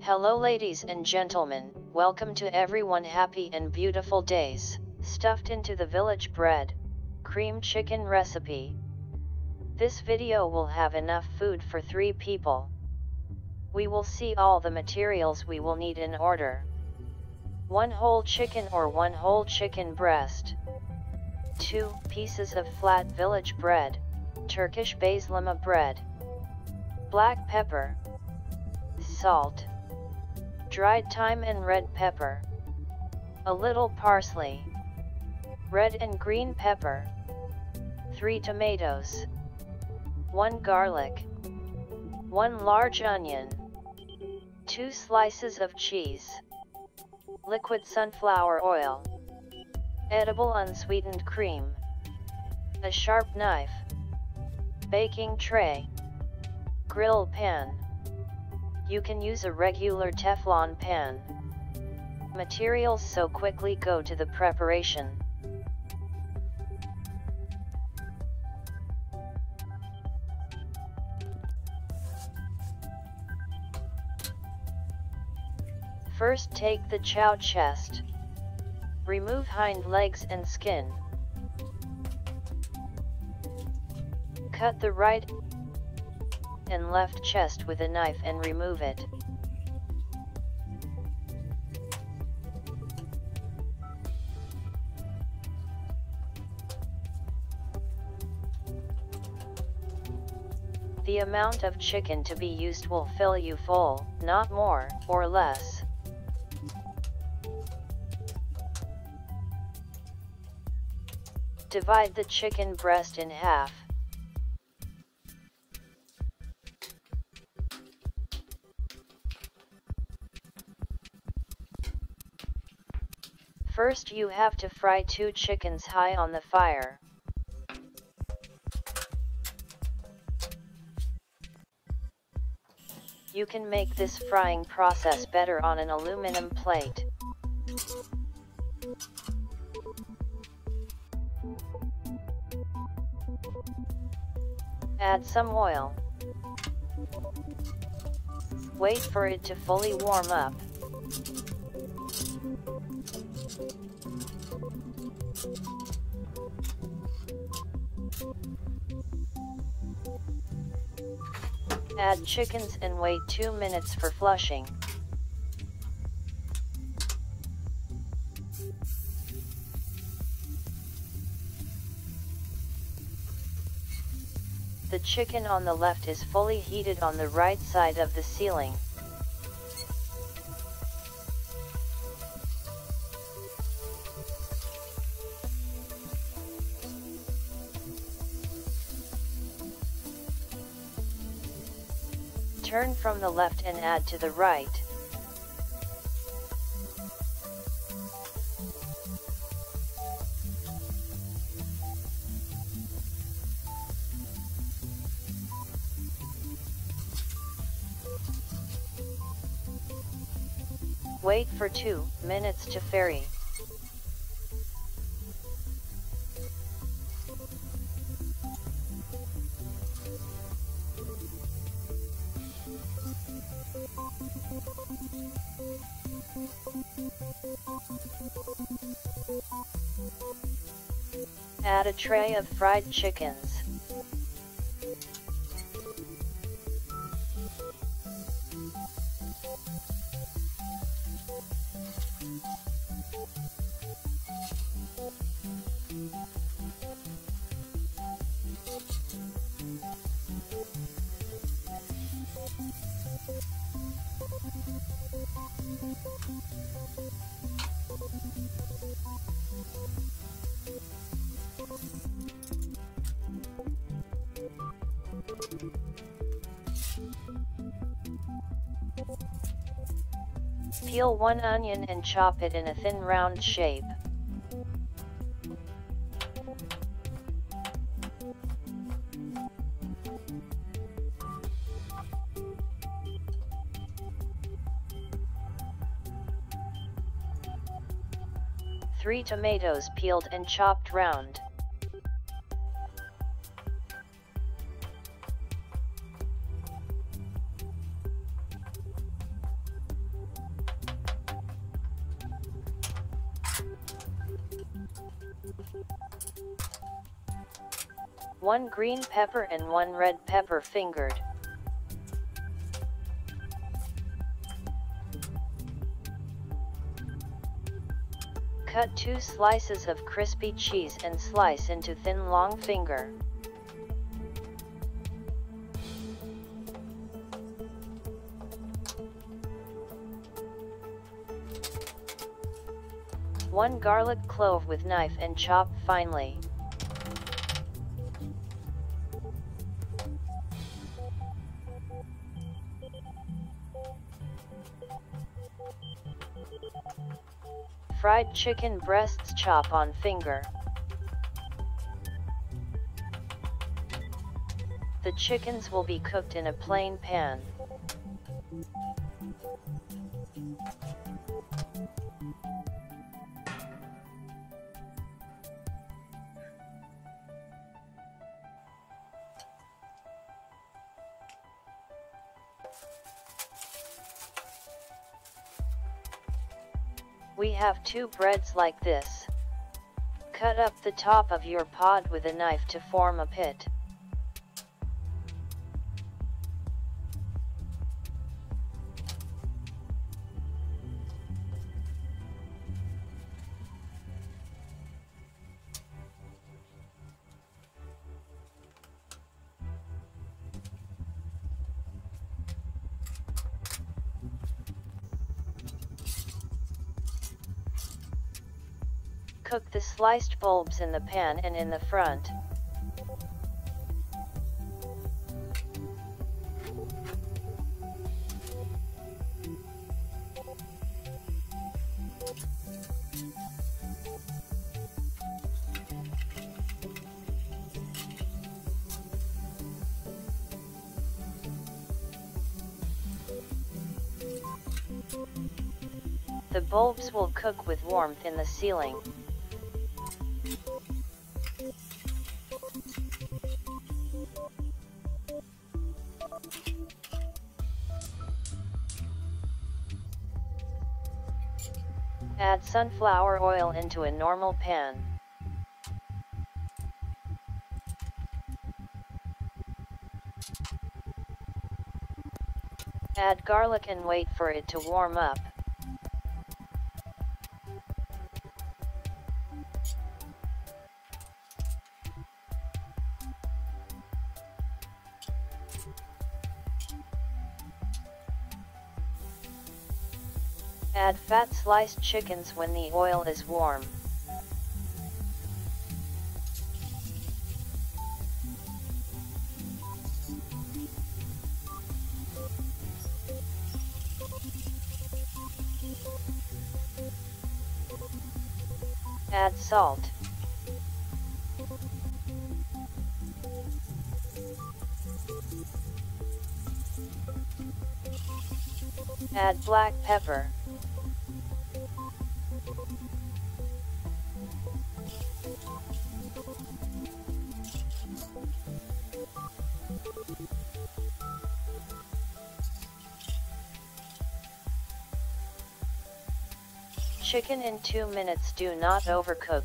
Hello ladies and gentlemen, welcome to everyone happy and beautiful days. Stuffed into the village bread, cream chicken recipe. This video will have enough food for 3 people. We will see all the materials we will need in order. 1 whole chicken or 1 whole chicken breast. 2 pieces of flat village bread, Turkish bazlama bread. Black pepper. Salt. Dried thyme and red pepper. A little parsley. Red and green pepper. 3 tomatoes. 1 garlic. 1 large onion. 2 slices of cheese. Liquid sunflower oil. Edible unsweetened cream. A sharp knife. Baking tray. Grill pan. You can use a regular Teflon pan. Materials, so quickly go to the preparation. First, take the chow chest. Remove hind legs and skin. Cut the right and left chest with a knife and remove it. The amount of chicken to be used will fill you full, not more or less. Divide the chicken breast in half. First, you have to fry 2 chickens high on the fire. You can make this frying process better on an aluminum plate. Add some oil. Wait for it to fully warm up. Add chickens and wait 2 minutes for flushing. The chicken on the left is fully heated on the right side of the ceiling. Turn from the left and add to the right. Wait for 2 minutes to fry. Add a tray of fried chickens. Peel 1 onion and chop it in a thin round shape. Three tomatoes peeled and chopped round. 1 green pepper and 1 red pepper fingered. Cut 2 slices of crispy cheese and slice into thin long finger. One garlic clove with knife and chop finely. Fried chicken breasts chop on finger. The chickens will be cooked in a plain pan. We have 2 breads like this. Cut up the top of your pod with a knife to form a pit. Cook the sliced bulbs in the pan and in the front. The bulbs will cook with warmth in the ceiling. Add sunflower oil into a normal pan. Add garlic and wait for it to warm up. Add fat sliced chickens when the oil is warm. Add salt. Add black pepper. Chicken in 2 minutes, do not overcook.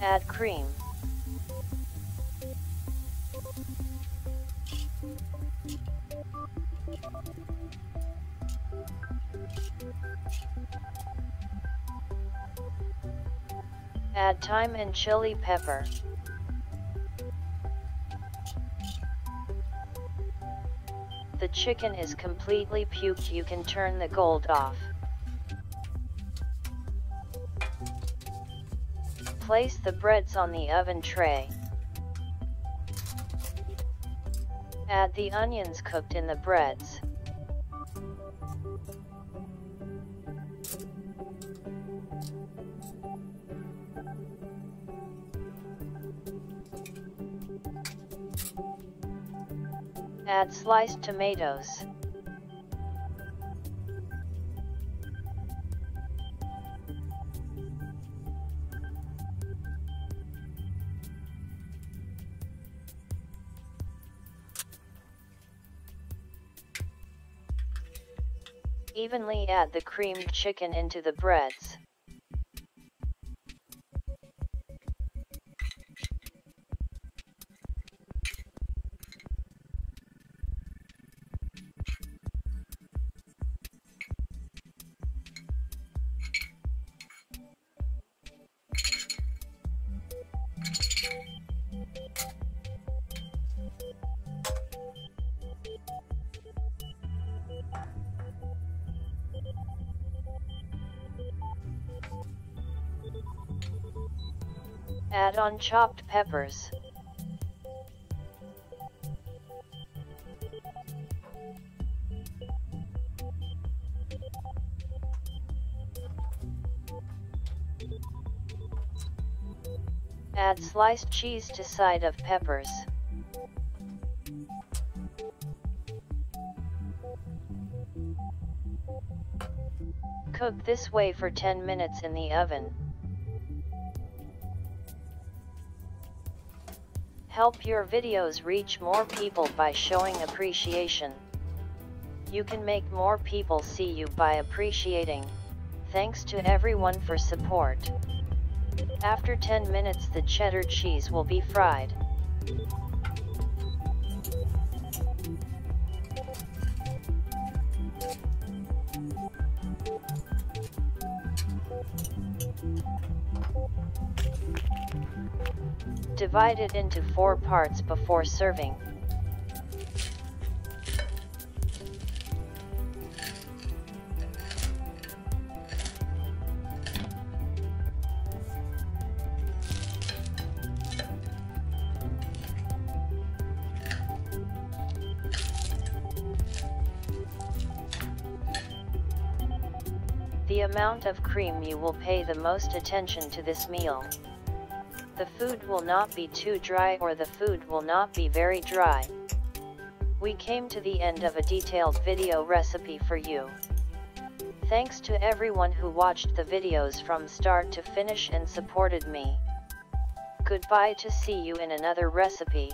Add cream. Add thyme and chili pepper. The chicken is completely puked, you can turn the gold off. Place the breads on the oven tray. Add the onions cooked in the breads. Add sliced tomatoes. Evenly add the creamed chicken into the breads. Add on chopped peppers. Add sliced cheese to side of peppers. Cook this way for 10 minutes in the oven. Help your videos reach more people by showing appreciation. You can make more people see you by appreciating. Thanks to everyone for support. After 10 minutes the cheddar cheese will be fried. Divide it into 4 parts before serving. The amount of cream you will pay the most attention to this meal. The food will not be too dry or the food will not be very dry. We came to the end of a detailed video recipe for you. Thanks to everyone who watched the videos from start to finish and supported me. Goodbye, to see you in another recipe.